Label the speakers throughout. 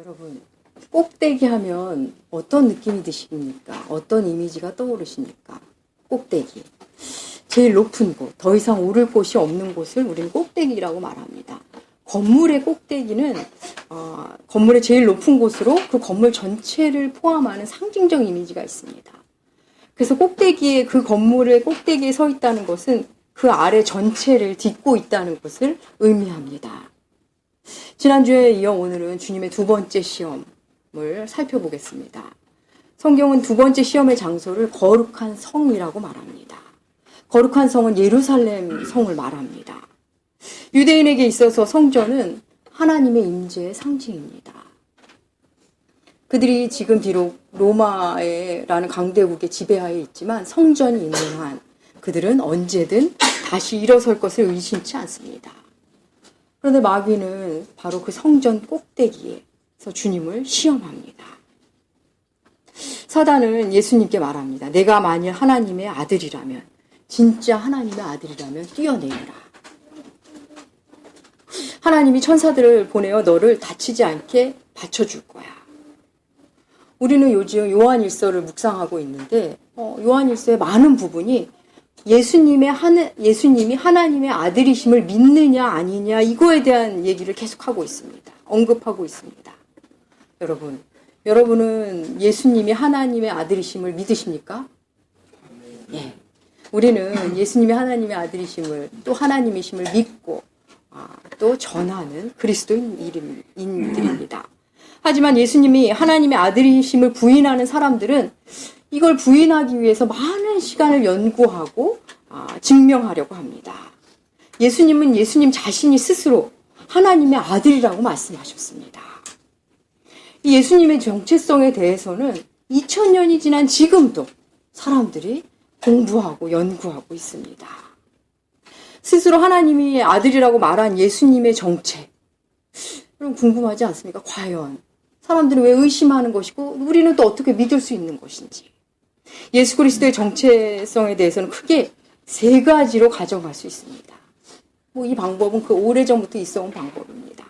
Speaker 1: 여러분, 꼭대기 하면 어떤 느낌이 드십니까? 어떤 이미지가 떠오르십니까? 꼭대기. 제일 높은 곳, 더 이상 오를 곳이 없는 곳을 우리는 꼭대기라고 말합니다. 건물의 꼭대기는 건물의 제일 높은 곳으로 그 건물 전체를 포함하는 상징적 이미지가 있습니다. 그래서 꼭대기에, 그 건물의 꼭대기에 서 있다는 것은 그 아래 전체를 딛고 있다는 것을 의미합니다. 지난주에 이어 오늘은 주님의 두 번째 시험을 살펴보겠습니다. 성경은 두 번째 시험의 장소를 거룩한 성이라고 말합니다. 거룩한 성은 예루살렘 성을 말합니다. 유대인에게 있어서 성전은 하나님의 임재의 상징입니다. 그들이 지금 비록 로마라는 강대국의 지배하에 있지만 성전이 있는 한 그들은 언제든 다시 일어설 것을 의심치 않습니다. 그런데 마귀는 바로 그 성전 꼭대기에서 주님을 시험합니다. 사단은 예수님께 말합니다. 내가 만일 하나님의 아들이라면, 진짜 하나님의 아들이라면 뛰어내리라. 하나님이 천사들을 보내어 너를 다치지 않게 받쳐줄 거야. 우리는 요즘 요한일서를 묵상하고 있는데 요한일서의 많은 부분이 예수님이 하나님의 아들이심을 믿느냐 아니냐 이거에 대한 얘기를 계속하고 있습니다. 언급하고 있습니다. 여러분은 예수님이 하나님의 아들이심을 믿으십니까? 예. 우리는 예수님이 하나님의 아들이심을 또 하나님이심을 믿고 또 전하는 그리스도인들입니다. 하지만 예수님이 하나님의 아들이심을 부인하는 사람들은 이걸 부인하기 위해서 많은 시간을 연구하고 증명하려고 합니다. 예수님은 예수님 자신이 스스로 하나님의 아들이라고 말씀하셨습니다. 이 예수님의 정체성에 대해서는 2000년이 지난 지금도 사람들이 공부하고 연구하고 있습니다. 스스로 하나님이 아들이라고 말한 예수님의 정체. 여러분 궁금하지 않습니까? 과연 사람들은 왜 의심하는 것이고 우리는 또 어떻게 믿을 수 있는 것인지. 예수 그리스도의 정체성에 대해서는 크게 세 가지로 가정할 수 있습니다. 이 방법은 그 오래전부터 있어온 방법입니다.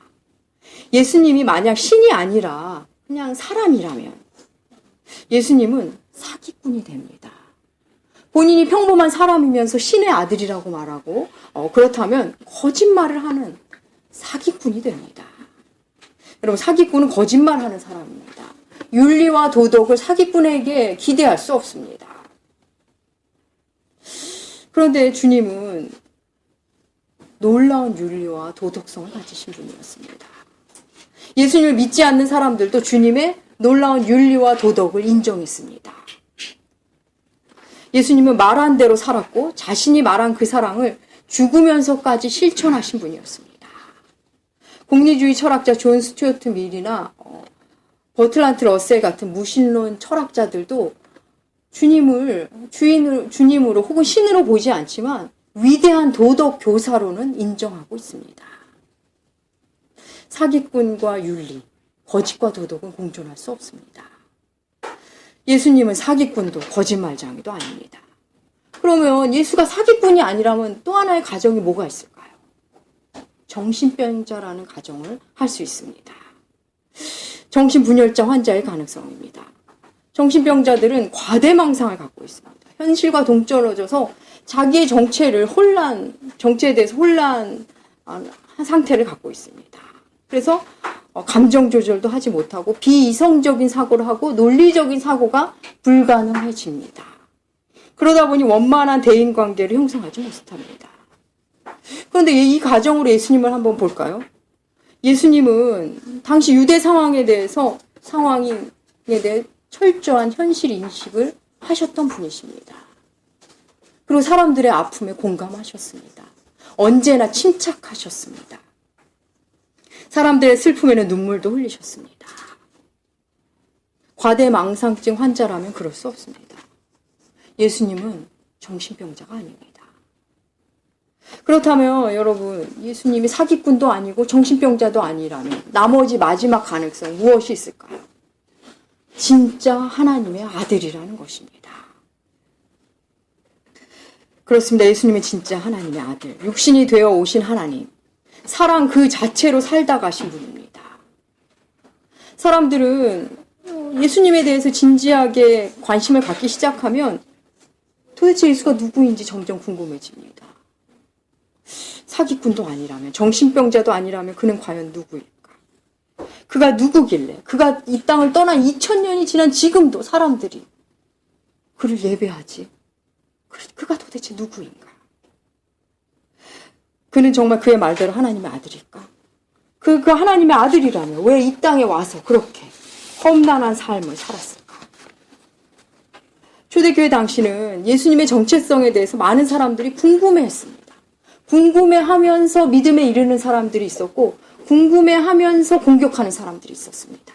Speaker 1: 예수님이 만약 신이 아니라 그냥 사람이라면 예수님은 사기꾼이 됩니다. 본인이 평범한 사람이면서 신의 아들이라고 말하고 그렇다면 거짓말을 하는 사기꾼이 됩니다. 여러분, 사기꾼은 거짓말하는 사람입니다. 윤리와 도덕을 사기꾼에게 기대할 수 없습니다. 그런데 주님은 놀라운 윤리와 도덕성을 가지신 분이었습니다. 예수님을 믿지 않는 사람들도 주님의 놀라운 윤리와 도덕을 인정했습니다. 예수님은 말한 대로 살았고 자신이 말한 그 사랑을 죽으면서까지 실천하신 분이었습니다. 공리주의 철학자 존 스튜어트 밀이나 버틀란트 러셀 같은 무신론 철학자들도 주님으로 혹은 신으로 보지 않지만 위대한 도덕 교사로는 인정하고 있습니다. 사기꾼과 윤리, 거짓과 도덕은 공존할 수 없습니다. 예수님은 사기꾼도 거짓말장이도 아닙니다. 그러면 예수가 사기꾼이 아니라면 또 하나의 가정이 뭐가 있을까요? 정신병자라는 가정을 할 수 있습니다. 정신분열자 환자의 가능성입니다. 정신병자들은 과대망상을 갖고 있습니다. 현실과 동떨어져서 자기의 정체에 대해서 혼란한 상태를 갖고 있습니다. 그래서 감정 조절도 하지 못하고 비이성적인 사고를 하고 논리적인 사고가 불가능해집니다. 그러다 보니 원만한 대인관계를 형성하지 못합니다. 그런데 이 가정으로 예수님을 한번 볼까요? 예수님은 당시 유대 상황에 대해 철저한 현실 인식을 하셨던 분이십니다. 그리고 사람들의 아픔에 공감하셨습니다. 언제나 침착하셨습니다. 사람들의 슬픔에는 눈물도 흘리셨습니다. 과대망상증 환자라면 그럴 수 없습니다. 예수님은 정신병자가 아닙니다. 그렇다면 여러분, 예수님이 사기꾼도 아니고 정신병자도 아니라면 나머지 마지막 가능성 무엇이 있을까요? 진짜 하나님의 아들이라는 것입니다. 그렇습니다. 예수님은 진짜 하나님의 아들, 육신이 되어 오신 하나님, 사랑 그 자체로 살다 가신 분입니다. 사람들은 예수님에 대해서 진지하게 관심을 갖기 시작하면 도대체 예수가 누구인지 점점 궁금해집니다. 사기꾼도 아니라면, 정신병자도 아니라면 그는 과연 누구일까? 그가 누구길래, 그가 이 땅을 떠난 2000년이 지난 지금도 사람들이 그를 예배하지? 그가 도대체 누구인가? 그는 정말 그의 말대로 하나님의 아들일까? 그 하나님의 아들이라면 왜 이 땅에 와서 그렇게 험난한 삶을 살았을까? 초대교회 당시는 예수님의 정체성에 대해서 많은 사람들이 궁금해했습니다. 궁금해하면서 믿음에 이르는 사람들이 있었고 궁금해하면서 공격하는 사람들이 있었습니다.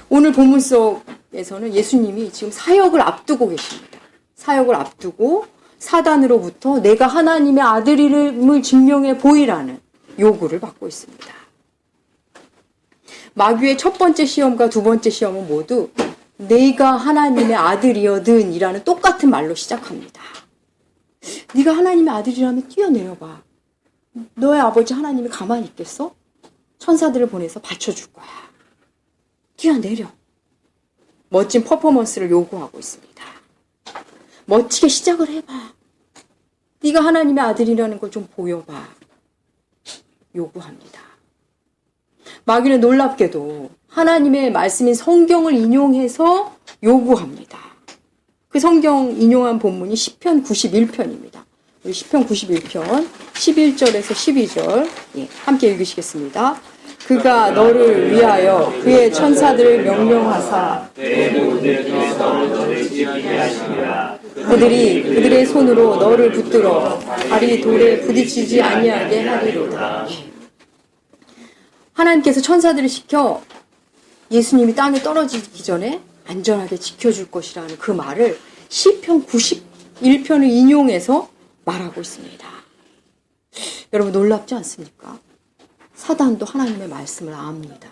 Speaker 1: 오늘 본문 속에서는 예수님이 지금 사역을 앞두고 계십니다. 사역을 앞두고 사단으로부터 내가 하나님의 아들임을 증명해 보이라는 요구를 받고 있습니다. 마귀의 첫 번째 시험과 두 번째 시험은 모두 내가 하나님의 아들이거든 이라는 똑같은 말로 시작합니다. 네가 하나님의 아들이라면 뛰어내려봐. 너의 아버지 하나님이 가만히 있겠어? 천사들을 보내서 받쳐줄 거야. 뛰어내려. 멋진 퍼포먼스를 요구하고 있습니다. 멋지게 시작을 해봐. 네가 하나님의 아들이라는 걸 좀 보여봐. 요구합니다. 마귀는 놀랍게도 하나님의 말씀인 성경을 인용해서 요구합니다. 그 성경 인용한 본문이 시편 91편입니다. 우리 시편 91편 11절에서 12절 함께 읽으시겠습니다. 그가 너를 위하여 그의 천사들을 명령하사 그들이 그들의 손으로 너를 붙들어 발이 돌에 부딪히지 아니하게 하리로다. 하나님께서 천사들을 시켜 예수님이 땅에 떨어지기 전에 안전하게 지켜줄 것이라는 그 말을 시편 91편을 인용해서 말하고 있습니다. 여러분 놀랍지 않습니까? 사단도 하나님의 말씀을 압니다.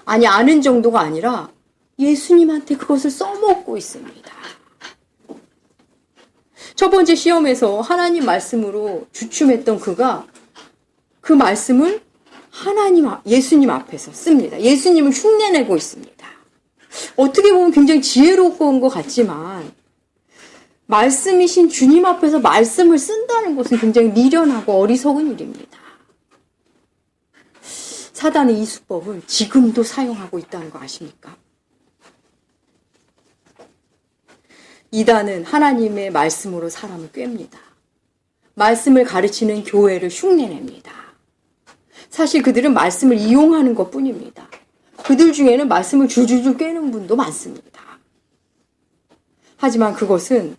Speaker 1: 아니 아는 정도가 아니라 예수님한테 그것을 써먹고 있습니다. 첫 번째 시험에서 하나님 말씀으로 주춤했던 그가 그 말씀을 예수님 앞에서 씁니다. 예수님을 흉내내고 있습니다. 어떻게 보면 굉장히 지혜로운 것 같지만 말씀이신 주님 앞에서 말씀을 쓴다는 것은 굉장히 미련하고 어리석은 일입니다. 사단의 이 수법을 지금도 사용하고 있다는 거 아십니까? 이단은 하나님의 말씀으로 사람을 꿰입니다. 말씀을 가르치는 교회를 흉내냅니다. 사실 그들은 말씀을 이용하는 것뿐입니다. 그들 중에는 말씀을 줄줄줄 꿰는 분도 많습니다. 하지만 그것은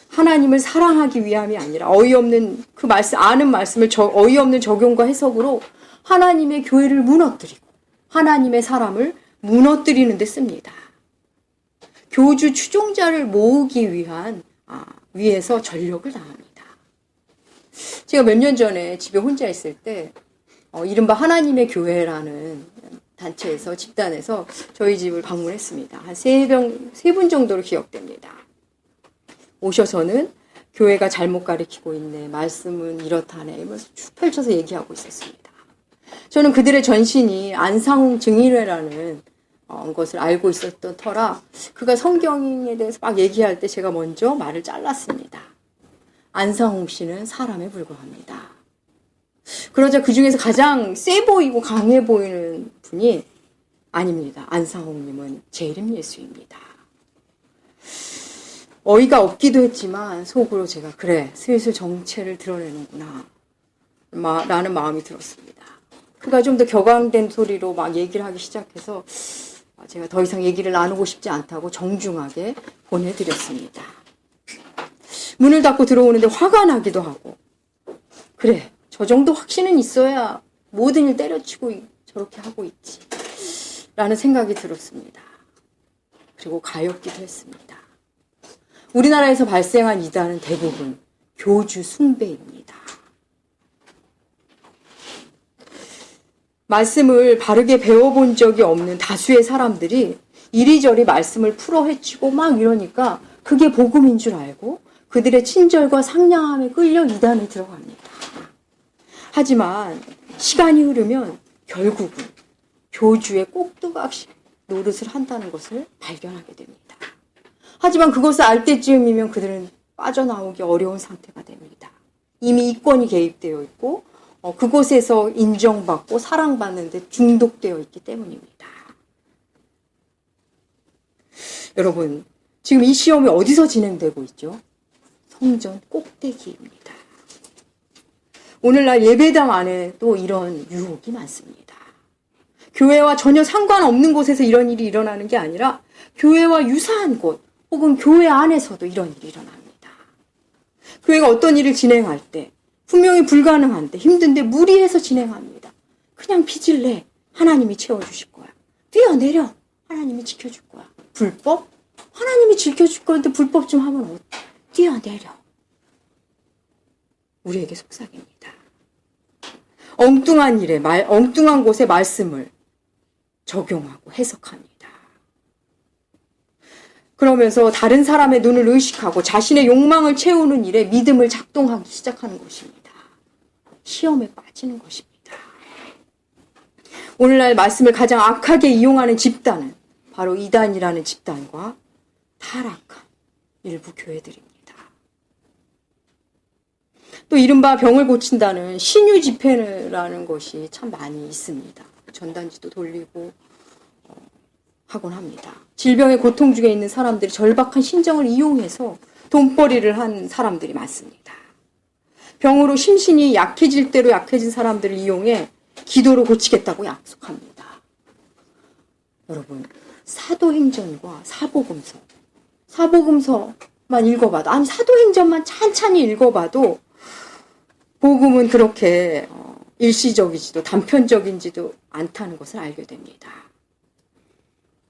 Speaker 1: 하나님을 사랑하기 위함이 아니라 어이없는 그 말씀, 아는 말씀을 어이없는 적용과 해석으로 하나님의 교회를 무너뜨리고 하나님의 사람을 무너뜨리는 데 씁니다. 교주 추종자를 모으기 위해서 전력을 다합니다. 제가 몇 년 전에 집에 혼자 있을 때 이른바 하나님의 교회라는 단체에서 집단에서 저희 집을 방문했습니다. 한 세 분 정도로 기억됩니다. 오셔서는 교회가 잘못 가르치고 있네, 말씀은 이렇다네 이러면서 쭉 펼쳐서 얘기하고 있었습니다. 저는 그들의 전신이 안상홍 증인회라는 것을 알고 있었던 터라 그가 성경에 대해서 막 얘기할 때 제가 먼저 말을 잘랐습니다. 안상홍 씨는 사람에 불과합니다. 그러자 그 중에서 가장 세 보이고 강해 보이는 분이 아닙니다. 안상홍님은 재림 예수입니다. 어이가 없기도 했지만 속으로 제가 그래 슬슬 정체를 드러내는구나 라는 마음이 들었습니다. 그가 좀 더 격앙된 소리로 막 얘기를 하기 시작해서 제가 더 이상 얘기를 나누고 싶지 않다고 정중하게 보내드렸습니다. 문을 닫고 들어오는데 화가 나기도 하고 그래 저 정도 확신은 있어야 모든 일 때려치고 저렇게 하고 있지 라는 생각이 들었습니다. 그리고 가엾기도 했습니다. 우리나라에서 발생한 이단은 대부분 교주 숭배입니다. 말씀을 바르게 배워본 적이 없는 다수의 사람들이 이리저리 말씀을 풀어 헤치고 막 이러니까 그게 복음인 줄 알고 그들의 친절과 상냥함에 끌려 이단에 들어갑니다. 하지만 시간이 흐르면 결국은 교주의 꼭두각시 노릇을 한다는 것을 발견하게 됩니다. 하지만 그것을 알 때쯤이면 그들은 빠져나오기 어려운 상태가 됩니다. 이미 이권이 개입되어 있고 그곳에서 인정받고 사랑받는데 중독되어 있기 때문입니다. 여러분, 지금 이 시험이 어디서 진행되고 있죠? 성전 꼭대기입니다. 오늘날 예배당 안에 또 이런 유혹이 많습니다. 교회와 전혀 상관없는 곳에서 이런 일이 일어나는 게 아니라 교회와 유사한 곳 혹은 교회 안에서도 이런 일이 일어납니다. 교회가 어떤 일을 진행할 때 분명히 불가능한데 힘든데 무리해서 진행합니다. 그냥 빚을 내. 하나님이 채워주실 거야. 뛰어내려. 하나님이 지켜줄 거야. 불법? 하나님이 지켜줄 건데 불법 좀 하면 뛰어내려. 우리에게 속삭입니다. 엉뚱한 일에 엉뚱한 곳에 말씀을 적용하고 해석합니다. 그러면서 다른 사람의 눈을 의식하고 자신의 욕망을 채우는 일에 믿음을 작동하기 시작하는 것입니다. 시험에 빠지는 것입니다. 오늘날 말씀을 가장 악하게 이용하는 집단은 바로 이단이라는 집단과 타락한 일부 교회들입니다. 또 이른바 병을 고친다는 신유 집회라는 것이 참 많이 있습니다. 전단지도 돌리고 하곤 합니다. 질병의 고통 중에 있는 사람들이 절박한 심정을 이용해서 돈벌이를 한 사람들이 많습니다. 병으로 심신이 약해질 대로 약해진 사람들을 이용해 기도로 고치겠다고 약속합니다. 여러분, 사도행전과 사복음서만 읽어봐도, 아니 사도행전만 찬찬히 읽어봐도 복음은 그렇게 일시적이지도 단편적인지도 않다는 것을 알게 됩니다.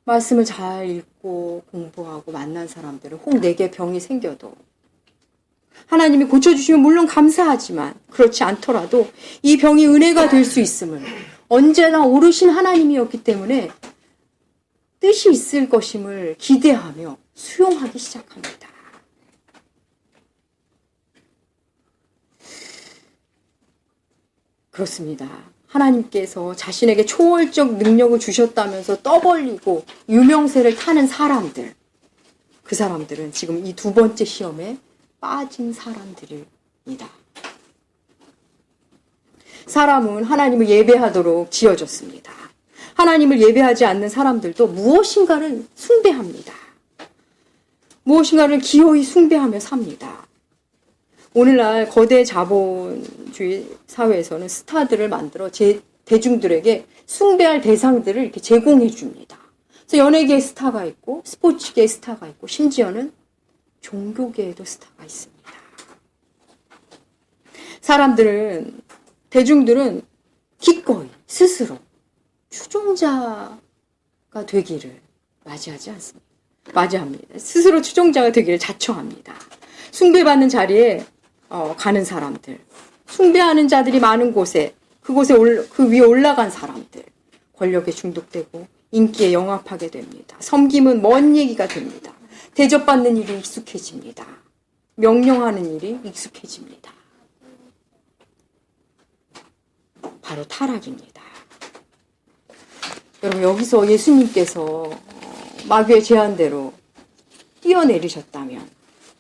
Speaker 1: 말씀을 잘 읽고 공부하고 만난 사람들은 혹 내게 병이 생겨도 하나님이 고쳐주시면 물론 감사하지만 그렇지 않더라도 이 병이 은혜가 될 수 있음을 언제나 오르신 하나님이었기 때문에 뜻이 있을 것임을 기대하며 수용하기 시작합니다. 그렇습니다. 하나님께서 자신에게 초월적 능력을 주셨다면서 떠벌리고 유명세를 타는 사람들, 그 사람들은 지금 이 두 번째 시험에 빠진 사람들입니다. 사람은 하나님을 예배하도록 지어졌습니다. 하나님을 예배하지 않는 사람들도 무엇인가를 숭배합니다. 무엇인가를 기어이 숭배하며 삽니다. 오늘날 거대 자본주의 사회에서는 스타들을 만들어 대중들에게 숭배할 대상들을 이렇게 제공해 줍니다. 그래서 연예계의 스타가 있고 스포츠계의 스타가 있고 심지어는 종교계에도 스타가 있습니다. 대중들은 기꺼이 스스로 추종자가 되기를 맞이합니다. 스스로 추종자가 되기를 자청합니다. 숭배받는 자리에 가는 사람들, 숭배하는 자들이 많은 곳에 그 위에 올라간 사람들, 권력에 중독되고 인기에 영합하게 됩니다. 섬김은 먼 얘기가 됩니다. 대접받는 일이 익숙해집니다. 명령하는 일이 익숙해집니다. 바로 타락입니다. 여러분, 여기서 예수님께서 마귀의 제안대로 뛰어내리셨다면,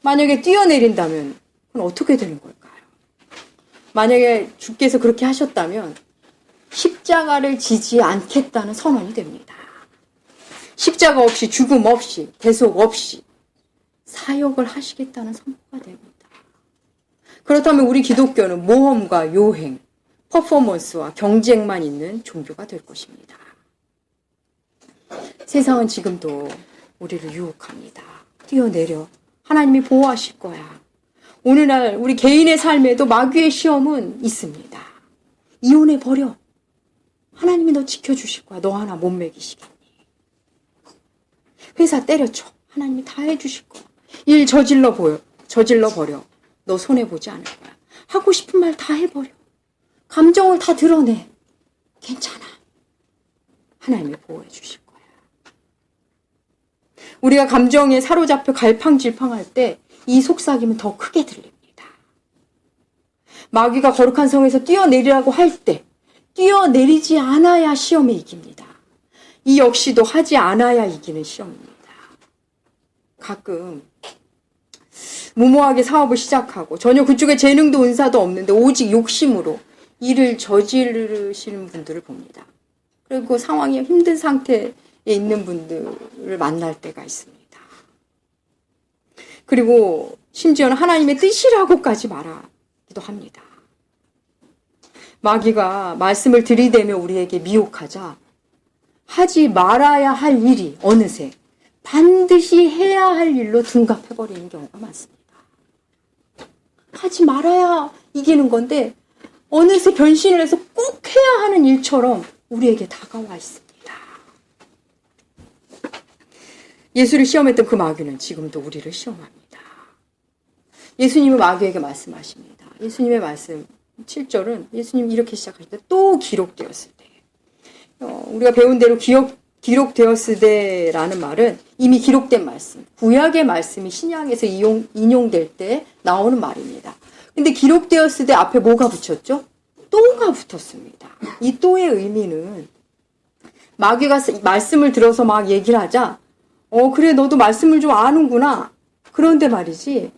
Speaker 1: 만약에 뛰어내린다면 그건 어떻게 되는 걸까요? 만약에 주께서 그렇게 하셨다면 십자가를 지지 않겠다는 선언이 됩니다. 십자가 없이, 죽음 없이, 대속 없이 사역을 하시겠다는 선포가 됩니다. 그렇다면 우리 기독교는 모험과 요행, 퍼포먼스와 경쟁만 있는 종교가 될 것입니다. 세상은 지금도 우리를 유혹합니다. 뛰어내려. 하나님이 보호하실 거야. 오늘날 우리 개인의 삶에도 마귀의 시험은 있습니다. 이혼해버려. 하나님이 너 지켜주실 거야. 너 하나 못 먹이시겠니? 회사 때려쳐. 하나님이 다 해주실 거야. 일 저질러버려. 너 손해보지 않을 거야. 하고 싶은 말 다 해버려. 감정을 다 드러내. 괜찮아. 하나님이 보호해 주실 거야. 우리가 감정에 사로잡혀 갈팡질팡할 때 이 속삭임은 더 크게 들립니다. 마귀가 거룩한 성에서 뛰어내리라고 할 때 뛰어내리지 않아야 시험에 이깁니다. 이 역시도 하지 않아야 이기는 시험입니다. 가끔 무모하게 사업을 시작하고 전혀 그쪽에 재능도 은사도 없는데 오직 욕심으로 일을 저지르시는 분들을 봅니다. 그리고 상황이 힘든 상태에 있는 분들을 만날 때가 있습니다. 그리고 심지어는 하나님의 뜻이라고까지 말하기도 합니다. 마귀가 말씀을 들이대며 우리에게 미혹하자 하지 말아야 할 일이 어느새 반드시 해야 할 일로 둔갑해버리는 경우가 많습니다. 하지 말아야 이기는 건데 어느새 변신을 해서 꼭 해야 하는 일처럼 우리에게 다가와 있습니다. 예수를 시험했던 그 마귀는 지금도 우리를 시험합니다. 예수님은 마귀에게 말씀하십니다. 예수님의 말씀 7절은 예수님이 이렇게 시작하실 때 또 기록되었을 때 우리가 배운 대로 기록되었을 때라는 말은 이미 기록된 말씀, 구약의 말씀이 신약에서 인용될 때 나오는 말입니다. 근데 기록되었을 때 앞에 뭐가 붙였죠? 또가 붙었습니다. 이 또의 의미는 마귀가 말씀을 들어서 막 얘기를 하자 그래 너도 말씀을 좀 아는구나. 그런데 말이지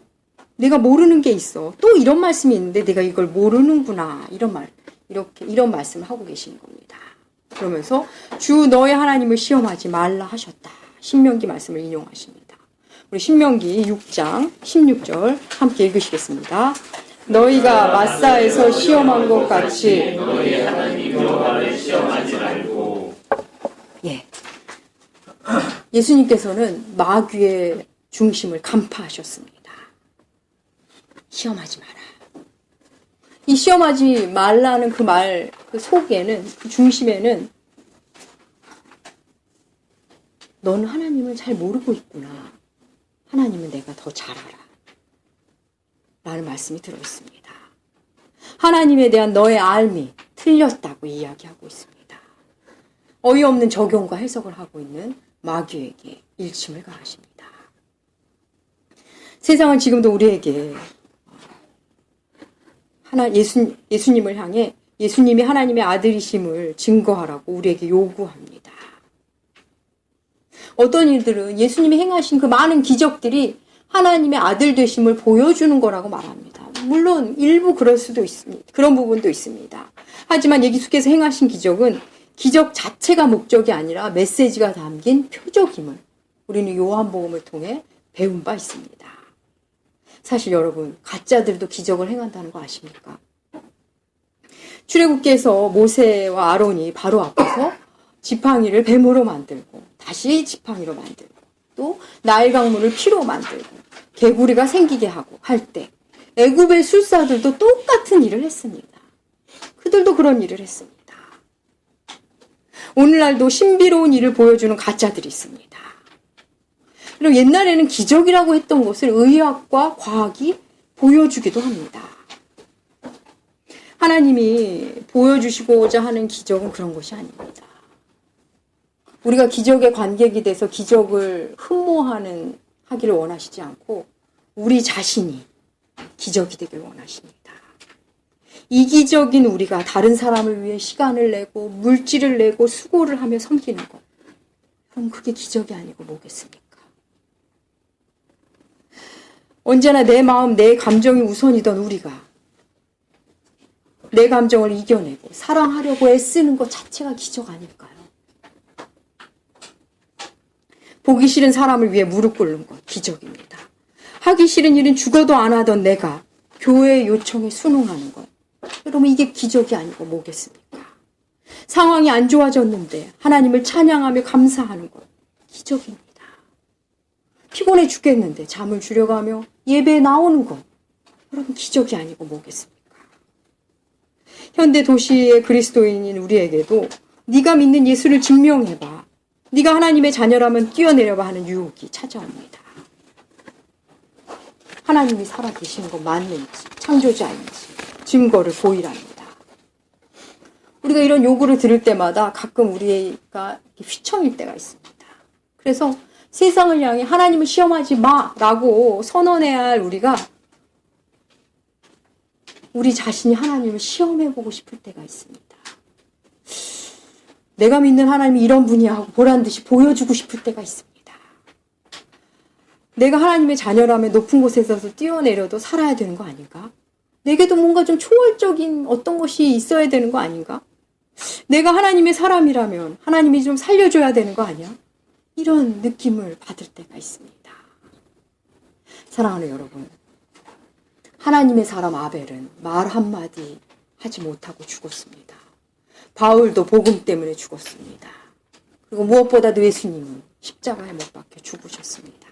Speaker 1: 내가 모르는 게 있어. 또 이런 말씀이 있는데 내가 이걸 모르는구나. 이런 말씀을 하고 계시는 겁니다. 그러면서 주 너의 하나님을 시험하지 말라 하셨다. 신명기 말씀을 인용하십니다. 우리 신명기 6장 16절 함께 읽으시겠습니다. 너희가 마사에서 시험한 것 같이 너희 하나님 여호와를 시험하지 말고. 예수님께서는 마귀의 중심을 간파하셨습니다. 시험하지 마라. 이 시험하지 말라는 그 말, 그 속에는, 그 중심에는 너는 하나님을 잘 모르고 있구나. 하나님은 내가 더 잘 알아. 라는 말씀이 들어있습니다. 하나님에 대한 너의 알미 틀렸다고 이야기하고 있습니다. 어이없는 적용과 해석을 하고 있는 마귀에게 일침을 가하십니다. 세상은 지금도 우리에게 예수님을 향해 예수님이 하나님의 아들이심을 증거하라고 우리에게 요구합니다. 어떤 이들은 예수님이 행하신 그 많은 기적들이 하나님의 아들 되심을 보여주는 거라고 말합니다. 물론 일부 그럴 수도 있습니다. 그런 부분도 있습니다. 하지만 예수께서 행하신 기적은 기적 자체가 목적이 아니라 메시지가 담긴 표적임을 우리는 요한복음을 통해 배운 바 있습니다. 사실 여러분, 가짜들도 기적을 행한다는 거 아십니까? 출애굽기에서 모세와 아론이 바로 앞에서 지팡이를 뱀으로 만들고 다시 지팡이로 만들고 또 나일 강물을 피로 만들고 개구리가 생기게 하고 할 때 애굽의 술사들도 똑같은 일을 했습니다. 그들도 그런 일을 했습니다. 오늘날도 신비로운 일을 보여주는 가짜들이 있습니다. 그리고 옛날에는 기적이라고 했던 것을 의학과 과학이 보여주기도 합니다. 하나님이 보여주시고자 하는 기적은 그런 것이 아닙니다. 우리가 기적의 관객이 돼서 기적을 하기를 원하시지 않고 우리 자신이 기적이 되길 원하십니다. 이기적인 우리가 다른 사람을 위해 시간을 내고 물질을 내고 수고를 하며 섬기는 것. 그럼 그게 기적이 아니고 뭐겠습니까? 언제나 내 마음, 내 감정이 우선이던 우리가 내 감정을 이겨내고 사랑하려고 애쓰는 것 자체가 기적 아닐까요? 보기 싫은 사람을 위해 무릎 꿇는 것 기적입니다. 하기 싫은 일은 죽어도 안 하던 내가 교회의 요청에 순응하는 것. 여러분 이게 기적이 아니고 뭐겠습니까? 상황이 안 좋아졌는데 하나님을 찬양하며 감사하는 것 기적입니다. 피곤해 죽겠는데 잠을 줄여가며 예배에 나오는 것 여러분 기적이 아니고 뭐겠습니까? 현대 도시의 그리스도인인 우리에게도 네가 믿는 예수를 증명해봐. 네가 하나님의 자녀라면 뛰어내려봐 하는 유혹이 찾아옵니다. 하나님이 살아계시는 것 맞는지 창조자인지 증거를 보이랍니다. 우리가 이런 요구를 들을 때마다 가끔 우리가 휘청일 때가 있습니다. 그래서 세상을 향해 하나님을 시험하지 마라고 선언해야 할 우리가 우리 자신이 하나님을 시험해보고 싶을 때가 있습니다. 내가 믿는 하나님이 이런 분이야 하고 보란 듯이 보여주고 싶을 때가 있습니다. 내가 하나님의 자녀라면 높은 곳에서 뛰어내려도 살아야 되는 거 아닌가? 내게도 뭔가 좀 초월적인 어떤 것이 있어야 되는 거 아닌가? 내가 하나님의 사람이라면 하나님이 좀 살려줘야 되는 거 아니야? 이런 느낌을 받을 때가 있습니다. 사랑하는 여러분, 하나님의 사람 아벨은 말 한마디 하지 못하고 죽었습니다. 바울도 복음 때문에 죽었습니다. 그리고 무엇보다도 예수님은 십자가에 못 박혀 죽으셨습니다.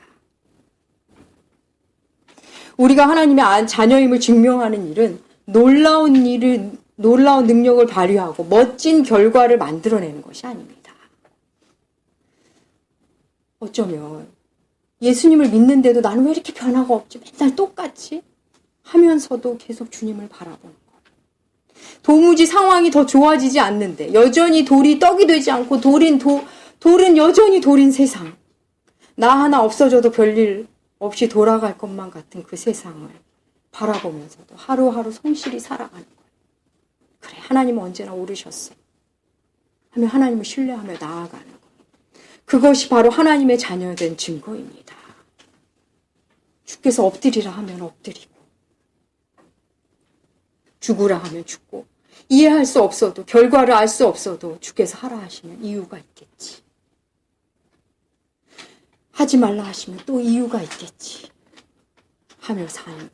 Speaker 1: 우리가 하나님의 자녀임을 증명하는 일은 놀라운 능력을 발휘하고 멋진 결과를 만들어내는 것이 아닙니다. 어쩌면 예수님을 믿는데도 나는 왜 이렇게 변화가 없지? 맨날 똑같이 하면서도 계속 주님을 바라보는 것. 도무지 상황이 더 좋아지지 않는데 여전히 돌이 떡이 되지 않고 돌은 여전히 돌인 세상. 나 하나 없어져도 별일 없이 돌아갈 것만 같은 그 세상을 바라보면서도 하루하루 성실히 살아가는 거예요. 그래, 하나님은 언제나 오르셨어. 하며 하나님을 신뢰하며 나아가는 거예요. 그것이 바로 하나님의 자녀된 증거입니다. 주께서 엎드리라 하면 엎드리고 죽으라 하면 죽고 이해할 수 없어도 결과를 알 수 없어도 주께서 하라 하시면 이유가 있겠지. 하지 말라 하시면 또 이유가 있겠지 하며 사는 것.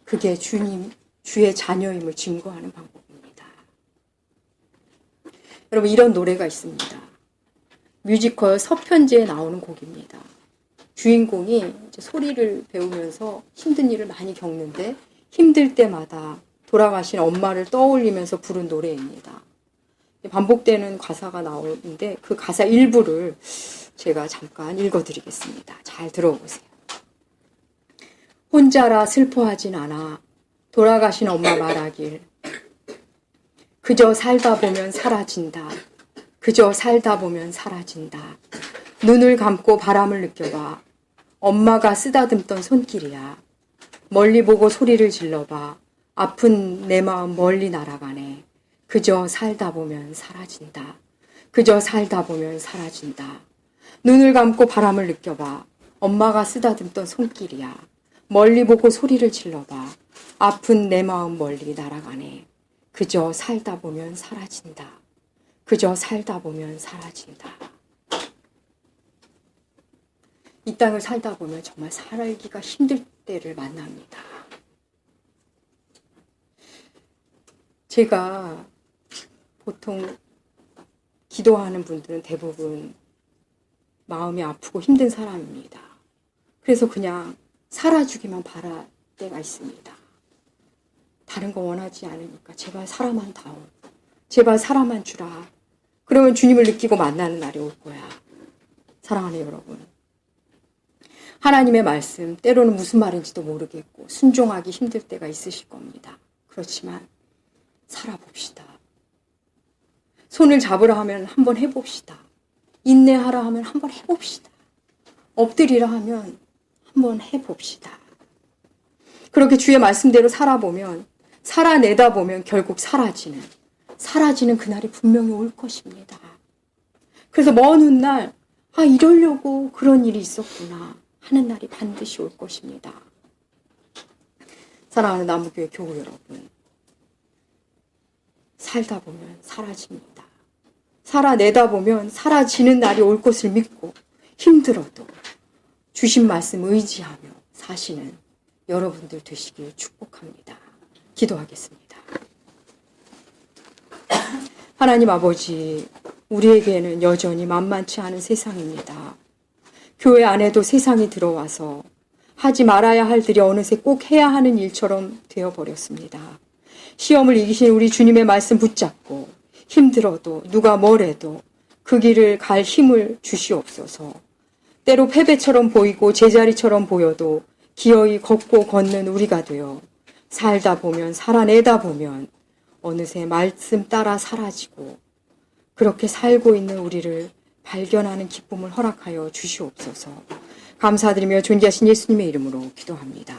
Speaker 1: 그게 주의 자녀임을 증거하는 방법입니다. 여러분, 이런 노래가 있습니다. 뮤지컬 서편지에 나오는 곡입니다. 주인공이 이제 소리를 배우면서 힘든 일을 많이 겪는데 힘들 때마다 돌아가신 엄마를 떠올리면서 부른 노래입니다. 반복되는 가사가 나오는데 그 가사 일부를 제가 잠깐 읽어드리겠습니다. 잘 들어보세요. 혼자라 슬퍼하진 않아 돌아가신 엄마 말하길 그저 살다 보면 사라진다. 그저 살다 보면 사라진다. 눈을 감고 바람을 느껴봐. 엄마가 쓰다듬던 손길이야. 멀리 보고 소리를 질러봐. 아픈 내 마음 멀리 날아가네. 그저 살다 보면 사라진다. 그저 살다 보면 사라진다. 눈을 감고 바람을 느껴봐. 엄마가 쓰다듬던 손길이야. 멀리 보고 소리를 질러봐. 아픈 내 마음 멀리 날아가네. 그저 살다 보면 사라진다. 그저 살다 보면 사라진다. 이 땅을 살다 보면 정말 살기가 힘들 때를 만납니다. 제가 보통 기도하는 분들은 대부분 마음이 아프고 힘든 사람입니다. 그래서 그냥 살아주기만 바랄 때가 있습니다. 다른 거 원하지 않으니까 제발 사람만 다오. 제발 사람만 주라. 그러면 주님을 느끼고 만나는 날이 올 거야. 사랑하는 여러분. 하나님의 말씀, 때로는 무슨 말인지도 모르겠고 순종하기 힘들 때가 있으실 겁니다. 그렇지만 살아봅시다. 손을 잡으라 하면 한번 해봅시다. 인내하라 하면 한번 해봅시다. 엎드리라 하면 한번 해봅시다. 그렇게 주의 말씀대로 살아보면, 살아내다 보면 결국 사라지는 그날이 분명히 올 것입니다. 그래서 먼 훗날 이러려고 그런 일이 있었구나 하는 날이 반드시 올 것입니다. 사랑하는 나무교회 교우 여러분, 살다 보면 사라집니다. 살아내다 보면 사라지는 날이 올 것을 믿고 힘들어도 주신 말씀 의지하며 사시는 여러분들 되시길 축복합니다. 기도하겠습니다. 하나님 아버지, 우리에게는 여전히 만만치 않은 세상입니다. 교회 안에도 세상이 들어와서 하지 말아야 할 일이 어느새 꼭 해야 하는 일처럼 되어버렸습니다. 시험을 이기신 우리 주님의 말씀 붙잡고 힘들어도 누가 뭐래도 그 길을 갈 힘을 주시옵소서. 때로 패배처럼 보이고 제자리처럼 보여도 기어이 걷고 걷는 우리가 되어 살다 보면 살아내다 보면 어느새 말씀 따라 사라지고 그렇게 살고 있는 우리를 발견하는 기쁨을 허락하여 주시옵소서. 감사드리며 존귀하신 예수님의 이름으로 기도합니다.